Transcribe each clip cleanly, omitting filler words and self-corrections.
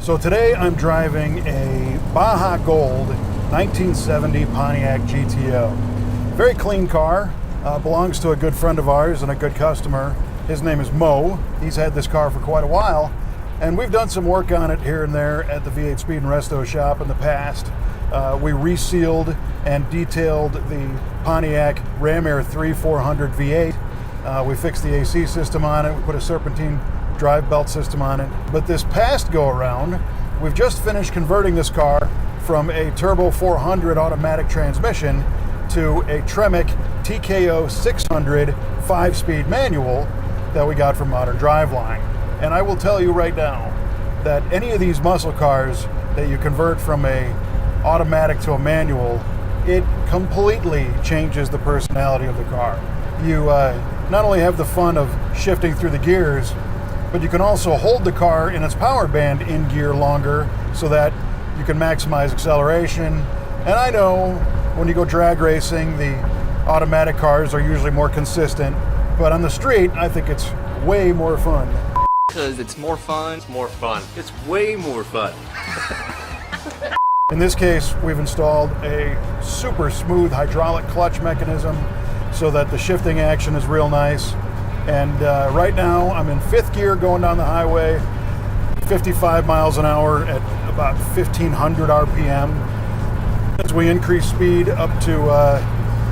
So today I'm driving a Baja Gold 1970 Pontiac GTO. Very clean car, belongs to a good friend of ours and a good customer. His name is Mo. He's had this car for quite a while, and we've done some work on it here and there at the V8 Speed and Resto shop in the past. We resealed and detailed the Pontiac Ram Air 3 400 V8. We fixed the AC system on it. We put a serpentine drive belt system on it. But this past go around, we've just finished converting this car from a turbo 400 automatic transmission to a Tremec TKO 600 5-speed manual that we got from Modern Driveline. And I will tell you right now that any of these muscle cars that you convert from a automatic to a manual, it completely changes the personality of the car. You not only have the fun of shifting through the gears, but you can also hold the car in its power band in gear longer so that you can maximize acceleration. And I know when you go drag racing, the automatic cars are usually more consistent, but on the street, I think it's way more fun. Because it's more fun. It's more fun. It's way more fun. In this case, we've installed a super smooth hydraulic clutch mechanism so that the shifting action is real nice. And right now I'm in 5th gear going down the highway, 55 miles an hour at about 1500 RPM. As we increase speed up to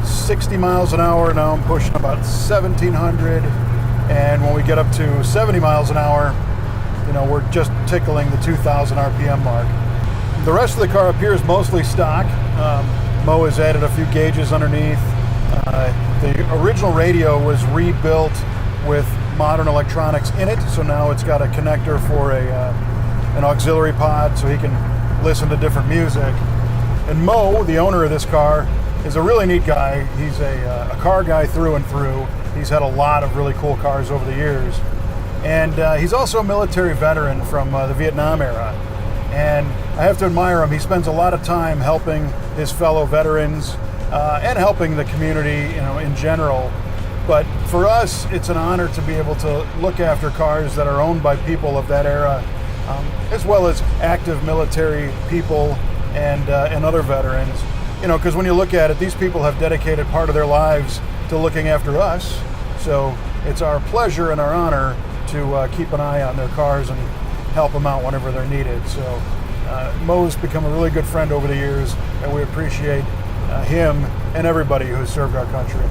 60 miles an hour, now I'm pushing about 1700. And when we get up to 70 miles an hour, you know, we're just tickling the 2000 RPM mark. The rest of the car up here is mostly stock. Mo has added a few gauges underneath. The original radio was rebuilt with modern electronics in it, so now it's got a connector for an auxiliary pod so he can listen to different music. And Mo, the owner of this car, is a really neat guy. He's a car guy through and through. He's had a lot of really cool cars over the years. And he's also a military veteran from the Vietnam era. And I have to admire him. He spends a lot of time helping his fellow veterans and helping the community, you know, in general. But for us, it's an honor to be able to look after cars that are owned by people of that era, as well as active military people and other veterans. You know, because when you look at it, these people have dedicated part of their lives to looking after us. So it's our pleasure and our honor to keep an eye on their cars and help them out whenever they're needed. So Mo's become a really good friend over the years, and we appreciate him and everybody who has served our country.